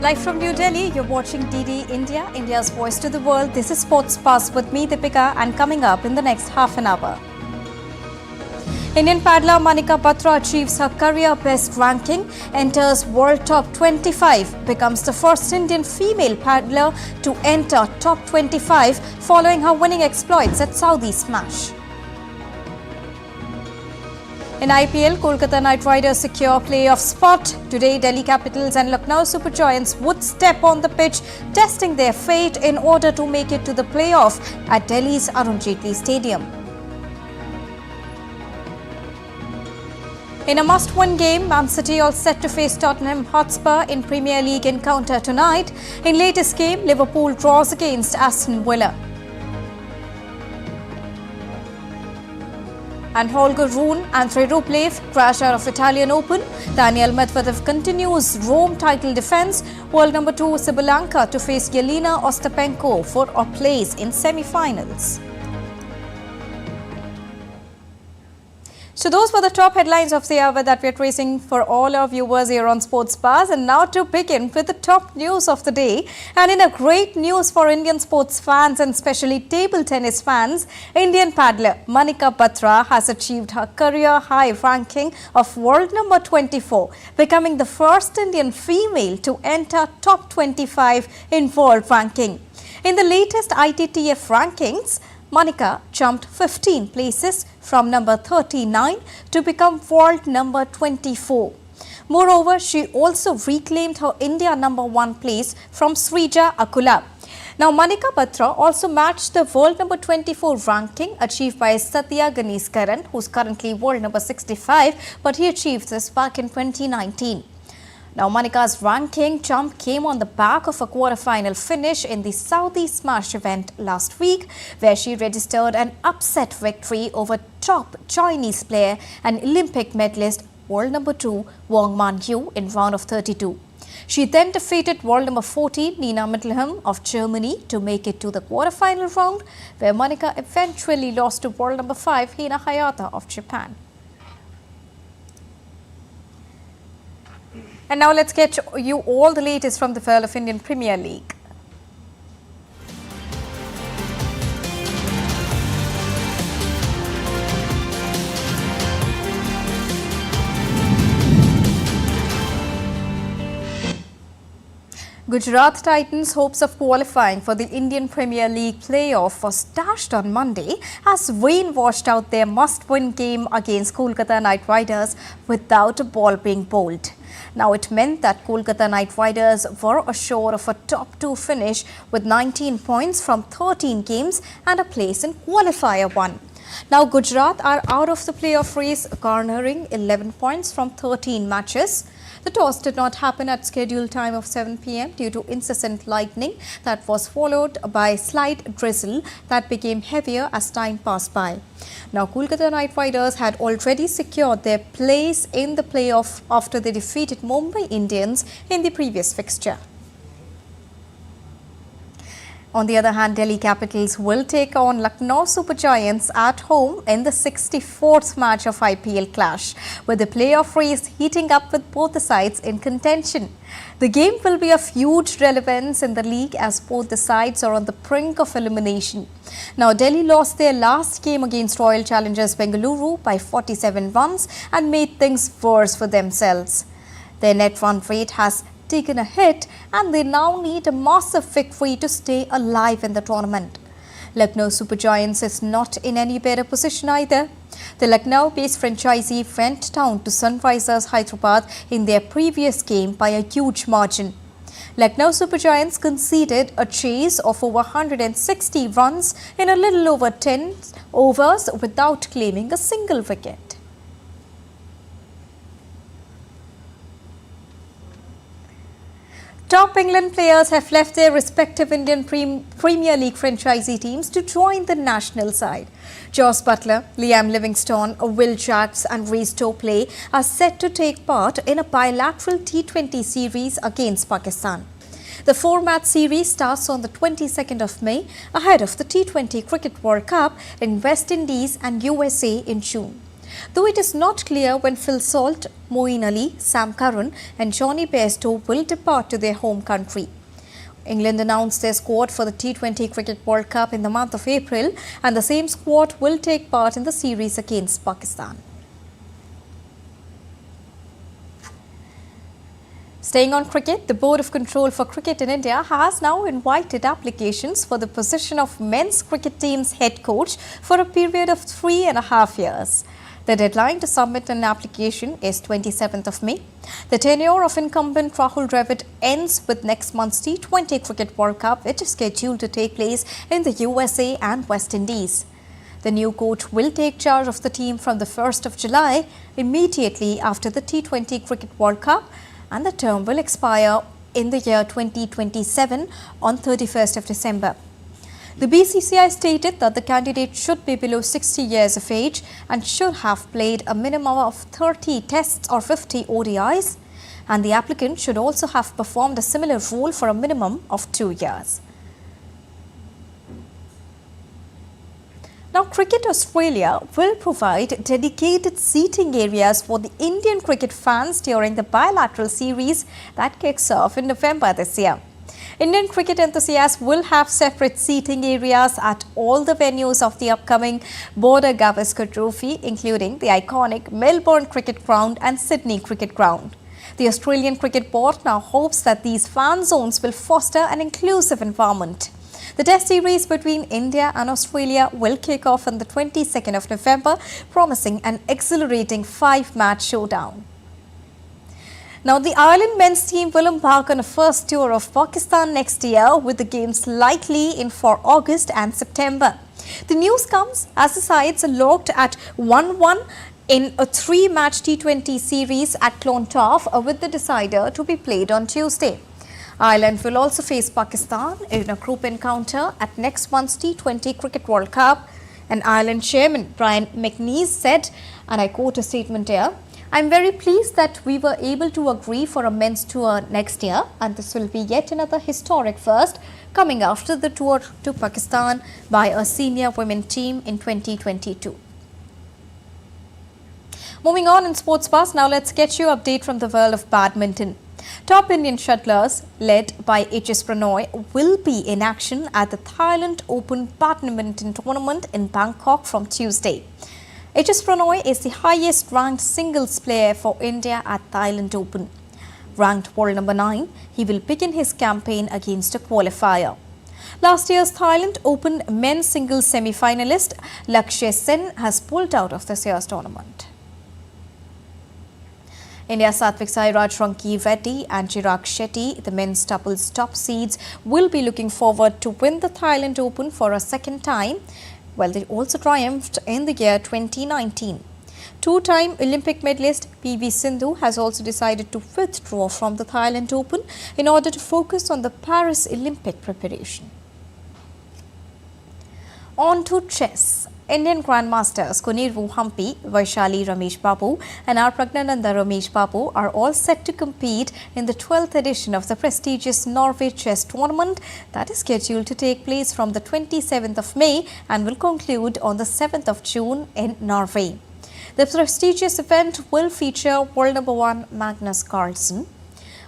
Live from New Delhi, you're watching DD India, India's voice to the world. This is Sports Buzz with me, Deepika, and coming up in the next half an hour. Indian paddler Manika Batra achieves her career best ranking, enters World Top 25, becomes the first Indian female paddler to enter Top 25 following her winning exploits at Saudi Smash. In IPL, Kolkata Knight Riders secure playoff spot. Today, Delhi Capitals and Lucknow Super Giants would step on the pitch, testing their fate in order to make it to the playoff at Delhi's Arun Jaitley Stadium. In a must-win game, Man City all set to face Tottenham Hotspur in Premier League encounter tonight. In latest game, Liverpool draws against Aston Villa. And Holger Rune and Rublev crash out of Italian Open. Daniel Medvedev continues Rome title defense. World number 2 Sibyllanka to face Yelena Ostapenko for a place in semi-finals. So those were the top headlines of the hour that we are tracing for all our viewers here on Sports Buzz. And now to begin with the top news of the day. And in a great news for Indian sports fans and especially table tennis fans, Indian paddler Manika Batra has achieved her career high ranking of world number 24, becoming the first Indian female to enter top 25 in world ranking. In the latest ITTF rankings, Manika jumped 15 places from number 39 to become world number 24. Moreover, she also reclaimed her India number 1 place from Srija Akula. Now, Manika Batra also matched the world number 24 ranking achieved by Satya Ganeskaran, who's currently world number 65, but he achieved this back in 2019. Now, Manika's ranking jump came on the back of a quarter-final finish in the Saudi Smash event last week, where she registered an upset victory over top Chinese player and Olympic medalist world number 2 Wang Manyu in round of 32. She then defeated world number 14 Nina Mittelheim of Germany to make it to the quarter-final round, where Manika eventually lost to world number 5 Hina Hayata of Japan. And now let's get you all the latest from the world of Indian Premier League. Gujarat Titans' hopes of qualifying for the Indian Premier League playoff was dashed on Monday as rain washed out their must-win game against Kolkata Knight Riders without a ball being bowled. Now, it meant that Kolkata Knight Riders were assured of a top 2 finish with 19 points from 13 games and a place in Qualifier 1. Now, Gujarat are out of the playoff race, garnering 11 points from 13 matches. The toss did not happen at scheduled time of 7 p.m. due to incessant lightning that was followed by slight drizzle that became heavier as time passed by. Now, Kolkata Knight Riders had already secured their place in the playoff after they defeated Mumbai Indians in the previous fixture. On the other hand, Delhi Capitals will take on Lucknow Super Giants at home in the 64th match of IPL clash, with the playoff race heating up with both the sides in contention. The game will be of huge relevance in the league as both the sides are on the brink of elimination. Now, Delhi lost their last game against Royal Challengers Bengaluru by 47 runs and made things worse for themselves. Their net run rate has taken a hit and they now need a massive victory to stay alive in the tournament. Lucknow Super Giants is not in any better position either. The Lucknow-based franchisee went down to Sunrisers Hyderabad in their previous game by a huge margin. Lucknow Super Giants conceded a chase of over 160 runs in a little over 10 overs without claiming a single wicket. Top England players have left their respective Indian Premier League franchisee teams to join the national side. Jos Buttler, Liam Livingstone, Will Jacks and Reece Topley are set to take part in a bilateral T20 series against Pakistan. The 4-match series starts on the 22nd of May ahead of the T20 Cricket World Cup in West Indies and USA in June. Though it is not clear when Phil Salt, Moeen Ali, Sam Curran and Johnny Bairstow will depart to their home country. England announced their squad for the T20 Cricket World Cup in the month of April, and the same squad will take part in the series against Pakistan. Staying on cricket, the Board of Control for Cricket in India has now invited applications for the position of men's cricket team's head coach for a period of 3.5 years. The deadline to submit an application is 27th of May. The tenure of incumbent Rahul Dravid ends with next month's T20 Cricket World Cup, which is scheduled to take place in the USA and West Indies. The new coach will take charge of the team from the 1st of July, immediately after the T20 Cricket World Cup, and the term will expire in the year 2027 on 31st of December. The BCCI stated that the candidate should be below 60 years of age and should have played a minimum of 30 tests or 50 ODIs, and the applicant should also have performed a similar role for a minimum of 2 years. Now, Cricket Australia will provide dedicated seating areas for the Indian cricket fans during the bilateral series that kicks off in November this year. Indian cricket enthusiasts will have separate seating areas at all the venues of the upcoming Border Gavaskar Trophy, including the iconic Melbourne Cricket Ground and Sydney Cricket Ground. The Australian Cricket Board now hopes that these fan zones will foster an inclusive environment. The Test series between India and Australia will kick off on the 22nd of November, promising an exhilarating 5-match showdown. Now, the Ireland men's team will embark on a first tour of Pakistan next year, with the games likely in for August and September. The news comes as the sides are locked at 1-1 in a 3-match T20 series at Clontarf, with the decider to be played on Tuesday. Ireland will also face Pakistan in a group encounter at next month's T20 Cricket World Cup. And Ireland chairman Brian McNeice said, and I quote a statement here, "I'm very pleased that we were able to agree for a men's tour next year, and this will be yet another historic first, coming after the tour to Pakistan by a senior women team in 2022. Moving on in Sports Buzz, now let's get you update from the world of badminton. Top Indian shuttlers, led by HS Pranoy, will be in action at the Thailand Open Badminton Tournament in Bangkok from Tuesday. HS Pranoy is the highest ranked singles player for India at Thailand Open. Ranked world number 9, he will begin his campaign against a qualifier. Last year's Thailand Open men's singles semi-finalist Lakshya Sen has pulled out of this year's tournament. India's Satvik Sairaj, Ranki Reddy and Chirag Shetty, the men's doubles top seeds, will be looking forward to win the Thailand Open for a second time. Well, they also triumphed in the year 2019. Two-time Olympic medalist PV Sindhu has also decided to withdraw from the Thailand Open in order to focus on the Paris Olympic preparation. On to chess. Indian Grandmasters Kunirvu Hampi, Vaishali Ramesh Babu and R. Pragnananda Ramesh Babu are all set to compete in the 12th edition of the prestigious Norway Chess Tournament that is scheduled to take place from the 27th of May and will conclude on the 7th of June in Norway. The prestigious event will feature world number 1 Magnus Carlsen,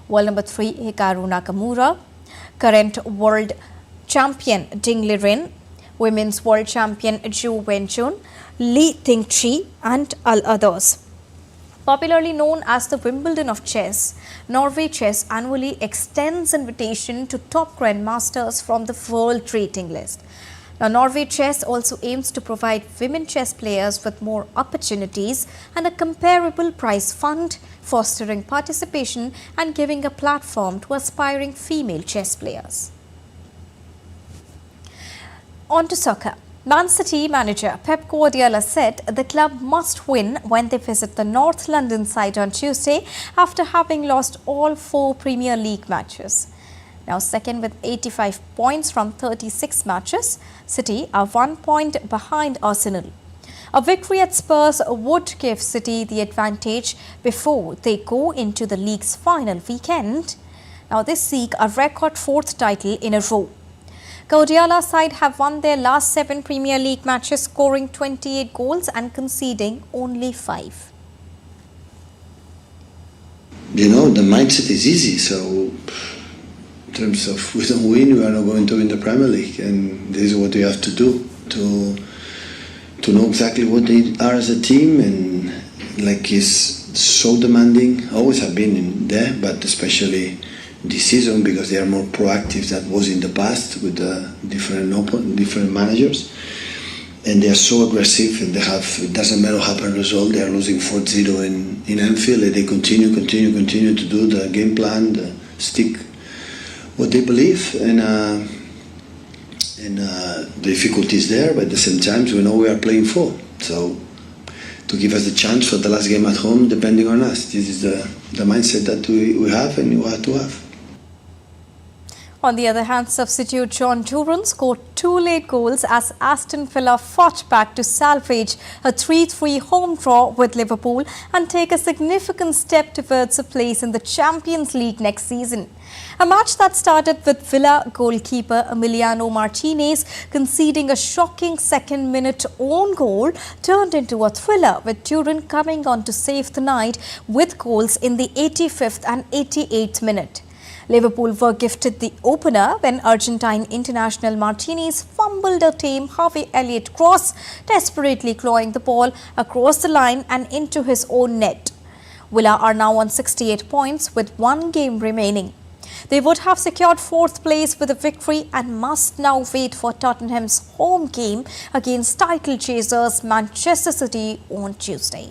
world number 3 Hikaru Nakamura, current world champion Ding Liren, women's world champion Zhu Wenchun, Li Tingchi and others. Popularly known as the Wimbledon of chess, Norway Chess annually extends invitation to top grandmasters from the world rating list. Now, Norway Chess also aims to provide women chess players with more opportunities and a comparable prize fund, fostering participation and giving a platform to aspiring female chess players. On to soccer. Man City manager Pep Guardiola said the club must win when they visit the North London side on Tuesday after having lost all 4 Premier League matches. Now second with 85 points from 36 matches, City are 1 point behind Arsenal. A victory at Spurs would give City the advantage before they go into the league's final weekend. Now they seek a record 4th title in a row. Guardiola's side have won their last 7 Premier League matches, scoring 28 goals and conceding only 5. You know, the mindset is easy, so in terms of we don't win, we are not going to win the Premier League, and this is what we have to do to know exactly what they are as a team, and like is so demanding, always have been in there, but especially this season because they are more proactive than was in the past with the different managers, and they are so aggressive, and they have, it doesn't matter what happens result, they are losing 4-0 in Anfield, and they continue to do the game plan, stick what they believe, and the difficulty is there, but at the same time we know we are playing for, so to give us the chance for the last game at home, depending on us. This is the mindset that we have and we have to have. On the other hand, substitute John Duran scored 2 late goals as Aston Villa fought back to salvage a 3-3 home draw with Liverpool and take a significant step towards a place in the Champions League next season. A match that started with Villa goalkeeper Emiliano Martinez conceding a shocking second-minute own goal turned into a thriller, with Duran coming on to save the night with goals in the 85th and 88th minute. Liverpool were gifted the opener when Argentine international Martinez fumbled a tame Harvey Elliott cross, desperately clawing the ball across the line and into his own net. Villa are now on 68 points with 1 game remaining. They would have secured 4th place with a victory and must now wait for Tottenham's home game against title chasers Manchester City on Tuesday.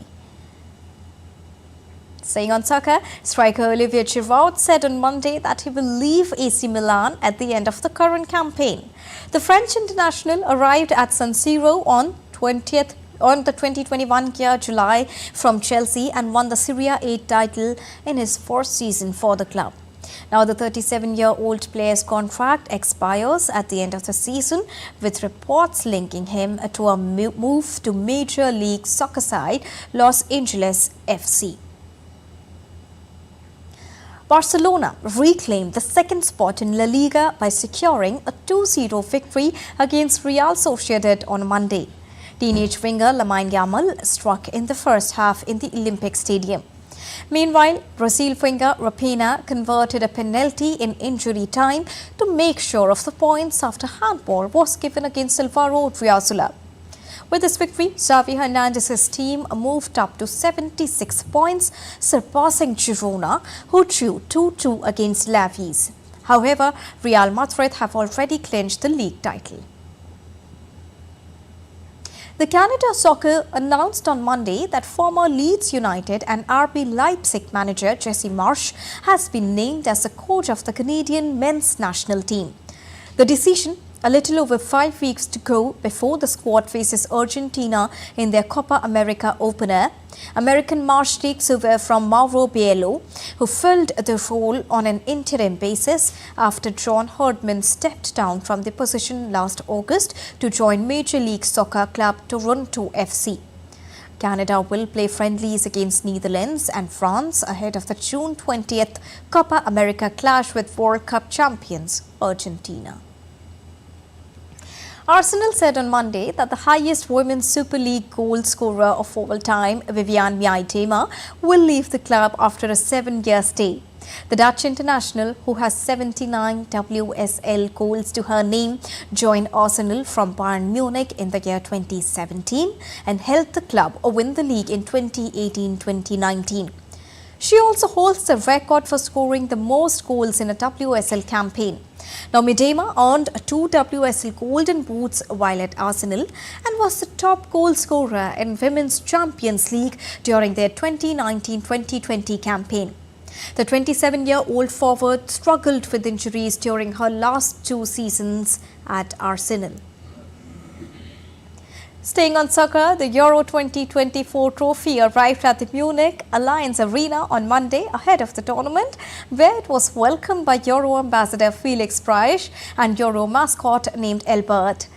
Staying on soccer, striker Olivier Giroud said on Monday that he will leave AC Milan at the end of the current campaign. The French international arrived at San Siro on the 2021 year July from Chelsea and won the Serie A title in his 4th season for the club. Now the 37-year-old player's contract expires at the end of the season, with reports linking him to a move to Major League Soccer side Los Angeles FC. Barcelona reclaimed the 2nd spot in La Liga by securing a 2-0 victory against Real Sociedad on Monday. Teenage winger Lamine Yamal struck in the first half in the Olympic Stadium. Meanwhile, Brazil winger Rapinoe converted a penalty in injury time to make sure of the points after handball was given against Alvaro Driazola. With this victory, Xavi Hernandez's team moved up to 76 points, surpassing Girona, who drew 2-2 against Lavis. However, Real Madrid have already clinched the league title. The Canada Soccer announced on Monday that former Leeds United and RB Leipzig manager Jesse Marsch has been named as the coach of the Canadian men's national team. The decision, a little over 5 weeks to go before the squad faces Argentina in their Copa America opener. American Marsch takes over from Mauro Biello, who filled the role on an interim basis after John Herdman stepped down from the position last August to join Major League Soccer club Toronto FC. Canada will play friendlies against Netherlands and France ahead of the June 20th Copa America clash with World Cup champions Argentina. Arsenal said on Monday that the highest Women's Super League goal scorer of all time, Viviane Miedema, will leave the club after a 7-year stay. The Dutch international, who has 79 WSL goals to her name, joined Arsenal from Bayern Munich in the year 2017 and helped the club win the league in 2018-2019. She also holds the record for scoring the most goals in a WSL campaign. Now, Miedema earned 2 WSL Golden Boots while at Arsenal and was the top goal scorer in Women's Champions League during their 2019-2020 campaign. The 27-year-old forward struggled with injuries during her last 2 seasons at Arsenal. Staying on soccer, the Euro 2024 trophy arrived at the Munich Alliance Arena on Monday ahead of the tournament, where it was welcomed by Euro ambassador Felix Breisch and Euro mascot named Albert.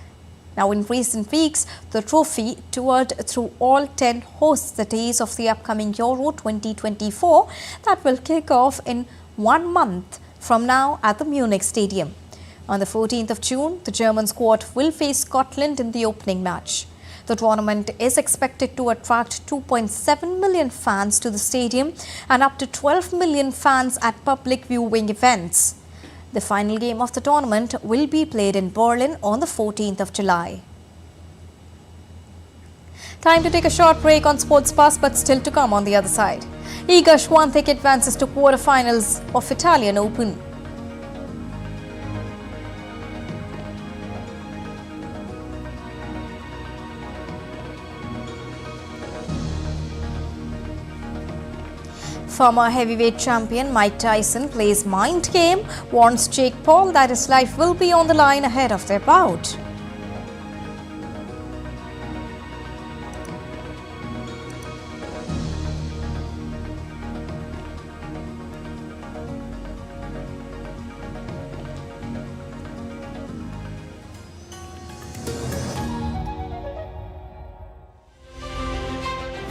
Now, in recent weeks, the trophy toured through all 10 host cities of the upcoming Euro 2024 that will kick off in 1 month from now at the Munich Stadium. On the 14th of June, the German squad will face Scotland in the opening match. The tournament is expected to attract 2.7 million fans to the stadium and up to 12 million fans at public viewing events. The final game of the tournament will be played in Berlin on the 14th of July. Time to take a short break on Sports Pass, but still to come on the other side. Iga Swiatek advances to quarterfinals of Italian Open. Former heavyweight champion Mike Tyson plays mind game, warns Jake Paul that his life will be on the line ahead of their bout.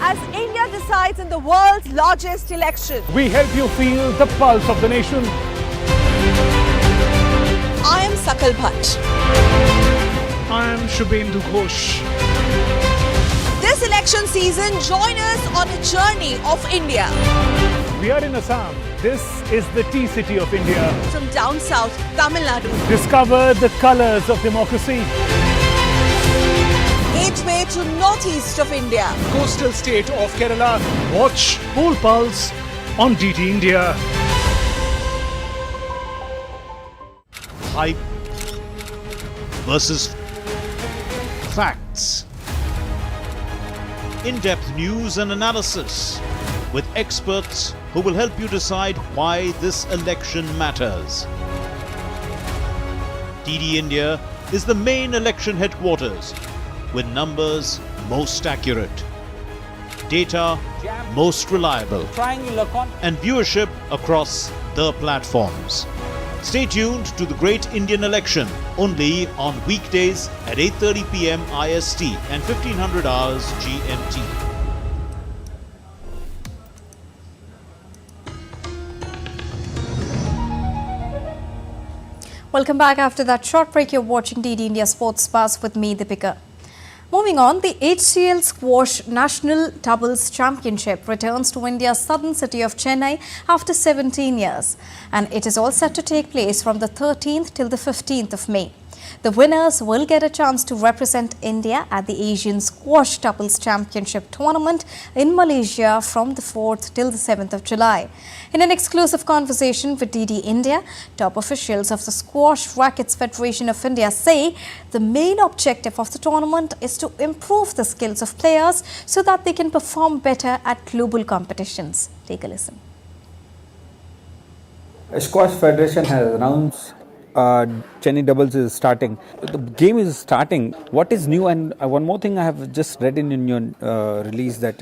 As India decides in the world's largest election, we help you feel the pulse of the nation. I am Sakal Bhatt. I am Shubhendu Ghosh. This election season, join us on a journey of India. We are in Assam. This is the tea city of India. From down south, Tamil Nadu. Discover the colors of democracy. Gateway to northeast of India. Coastal state of Kerala. Watch Poll Pulse on DT India. Hype versus facts. In-depth news and analysis with experts who will help you decide why this election matters. DD India is the main election headquarters with numbers most accurate, data most reliable, and viewership across the platforms. Stay tuned to the Great Indian Election only on weekdays at 8:30 p.m. IST and 1500 hours GMT. Welcome back after that short break. You're watching DD India Sports Pass with me, Deepika. Moving on, the HCL Squash National Doubles Championship returns to India's southern city of Chennai after 17 years, and it is all set to take place from the 13th till the 15th of May. The winners will get a chance to represent India at the Asian Squash Doubles Championship tournament in Malaysia from the 4th till the 7th of July. In an exclusive conversation with DD India, top officials of the Squash Rackets Federation of India say the main objective of the tournament is to improve the skills of players so that they can perform better at global competitions. Take a listen. Squash Federation has announced Chennai doubles is starting. The game is starting. What is new? And one more thing I have just read in your release that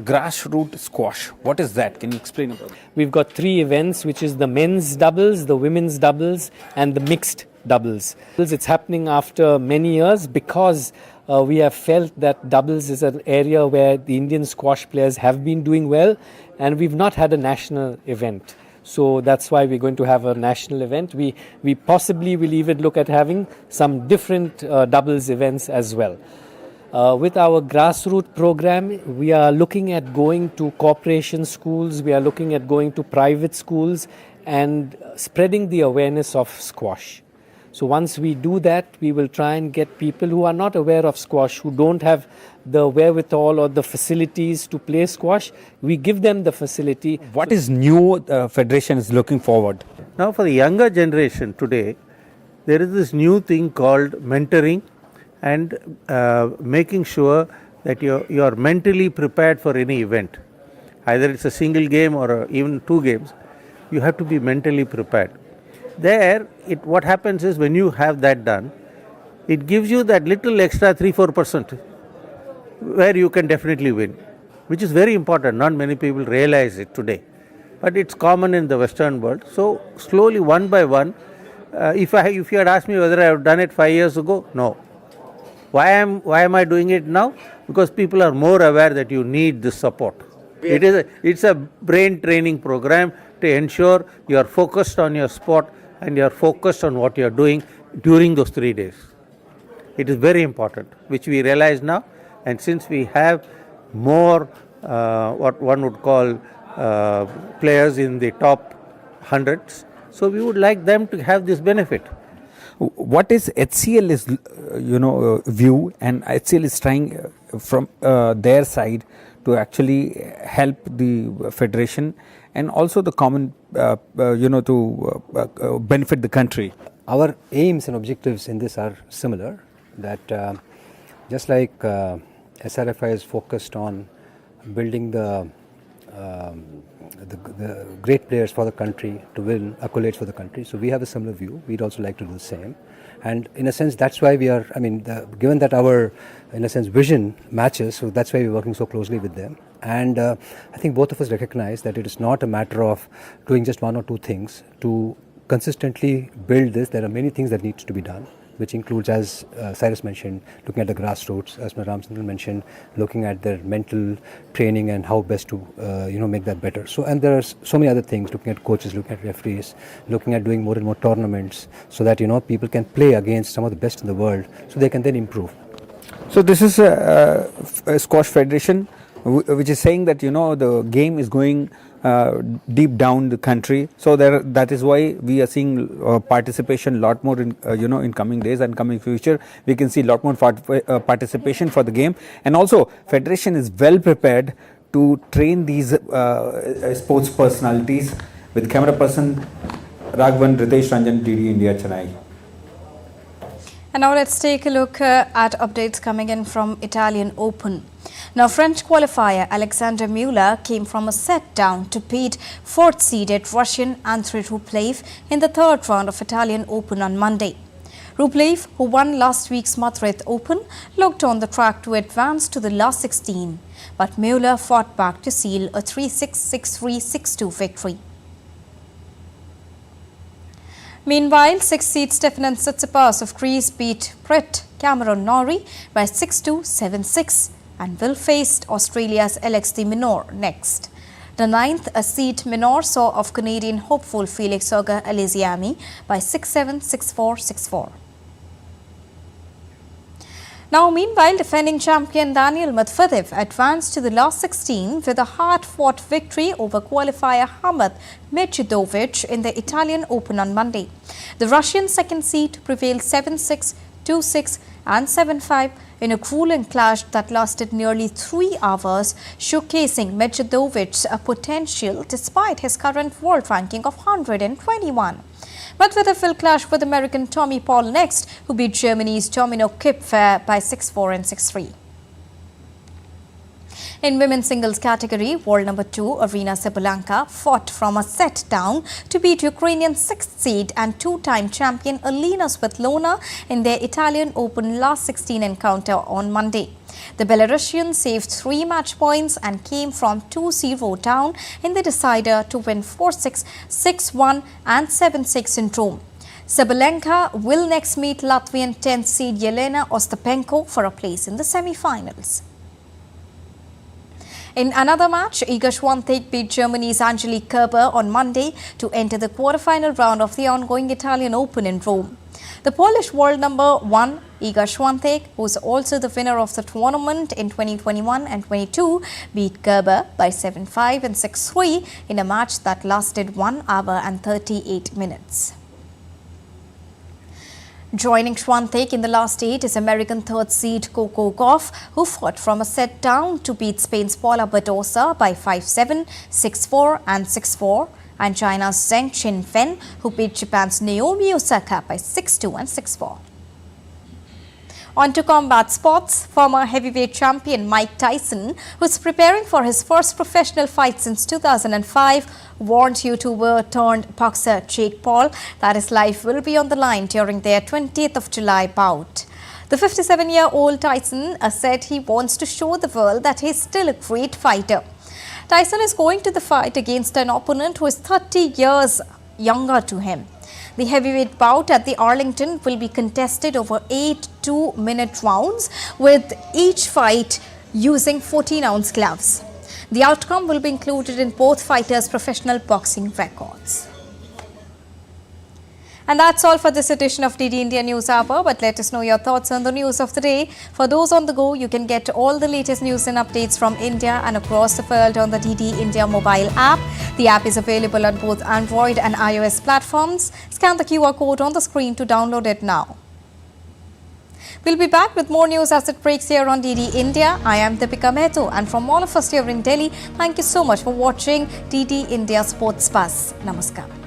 grassroots squash. What is that? Can you explain about it? We've got 3 events, which is the men's doubles, the women's doubles, and the mixed doubles. It's happening after many years because we have felt that doubles is an area where the Indian squash players have been doing well, and we've not had a national event. So that's why we're going to have a national event. We possibly will even look at having some different doubles events as well. With our grassroots program, we are looking at going to corporation schools, we are looking at going to private schools and spreading the awareness of squash. So once we do that, we will try and get people who are not aware of squash, who don't have the wherewithal or the facilities to play squash. We give them the facility. What is new Federation is looking forward? Now for the younger generation today, there is this new thing called mentoring and making sure that you are mentally prepared for any event. Either it's a single game or even 2 games, you have to be mentally prepared. There, what happens is when you have that done, it gives you that little extra 3-4% where you can definitely win, which is very important. Not many people realize it today, but it's common in the Western world. So slowly, one by one, if you had asked me whether I have done it 5 years ago, no. Why am I doing it now? Because people are more aware that you need this support. It's a brain training program to ensure you are focused on your sport and you are focused on what you are doing during those 3 days. It is very important, which we realize now, and since we have more what one would call players in the top hundreds, so we would like them to have this benefit. What is HCL's view, and HCL is trying from their side to actually help the federation and also the common to benefit the country? Our aims and objectives in this are similar, that just like SRFI is focused on building the great players for the country to win accolades for the country. So we have a similar view. We'd also like to do the same. And in a sense, that's why we are, given that our, in a sense, vision matches, so that's why we're working so closely with them. And I think both of us recognize that it is not a matter of doing just one or two things. To consistently build this, there are many things that needs to be done, which includes, as Cyrus mentioned, looking at the grassroots, as Mr. Ramchandran mentioned, looking at their mental training and how best to make that better. So, and there are so many other things, looking at coaches, looking at referees, looking at doing more and more tournaments, so that people can play against some of the best in the world, so they can then improve. So this is a squash federation which is saying that the game is going deep down the country, so that is why we are seeing participation lot more in in coming days and coming future. We can see a lot more participation for the game, and also federation is well prepared to train these sports personalities. With camera person Raghavan, Ritesh Ranjan, TD India, Chennai. And now let's take a look at updates coming in from Italian Open. Now, French qualifier Alexander Muller came from a set down to beat fourth-seeded Russian Andrei Rublev in the third round of Italian Open on Monday. Rublev, who won last week's Madrid Open, looked on the track to advance to the last 16, but Muller fought back to seal a 3-6, 6-3, 6-2 victory. Meanwhile, 6th-seed Stefanos Tsitsipas of Greece beat Brit Cameron Norrie by 6-2, 7-6 and will face Australia's Alex de Minaur next. The 9th-seed Minaur saw off Canadian hopeful Felix Auger-Aliassime by 6-7, 6-4, 6-4. Now, meanwhile, defending champion Daniil Medvedev advanced to the last 16 with a hard-fought victory over qualifier Hamad Medvedev in the Italian Open on Monday. The Russian second seed prevailed 7-6, 2-6 and 7-5 in a grueling clash that lasted nearly 3 hours, showcasing Medvedev's potential despite his current world ranking of 121. Medvedev will clash with American Tommy Paul next, who beat Germany's Dominic Kipfer by 6-4 and 6-3. In women's singles category, world number 2 Arina Sabalenka fought from a set down to beat Ukrainian 6th seed and 2-time champion Elena Svetlana in their Italian Open last 16 encounter on Monday. The Belarusian saved 3 match points and came from 2-0 down in the decider to win 4-6, 6-1 and 7-6 in Rome. Sabalenka will next meet Latvian 10th seed Yelena Ostapenko for a place in the semi-finals. In another match, Iga Swiatek beat Germany's Angelique Kerber on Monday to enter the quarterfinal round of the ongoing Italian Open in Rome. The Polish world number 1, Iga Swiatek, who is also the winner of the tournament in 2021 and 22, beat Kerber by 7-5 and 6-3 in a match that lasted 1 hour and 38 minutes. Joining Swiatek in the last 8 is American 3rd seed Coco Gauff, who fought from a set down to beat Spain's Paula Badosa by 5-7, 6-4 and 6-4, and China's Zheng Qinfen, who beat Japan's Naomi Osaka by 6-2 and 6-4. On to combat sports. Former heavyweight champion Mike Tyson, who is preparing for his first professional fight since 2005, warned YouTuber turned boxer Jake Paul that his life will be on the line during their 20th of July bout. The 57-year-old Tyson said he wants to show the world that he is still a great fighter. Tyson is going to the fight against an opponent who is 30 years younger to him. The heavyweight bout at the Arlington will be contested over 8 two-minute rounds, with each fight using 14-ounce gloves. The outcome will be included in both fighters' professional boxing records. And that's all for this edition of DD India News Hour. But let us know your thoughts on the news of the day. For those on the go, you can get all the latest news and updates from India and across the world on the DD India mobile app. The app is available on both Android and iOS platforms. Scan the QR code on the screen to download it now. We'll be back with more news as it breaks here on DD India. I am Deepika Mehto, and from all of us here in Delhi, thank you so much for watching DD India Sports Buzz. Namaskar.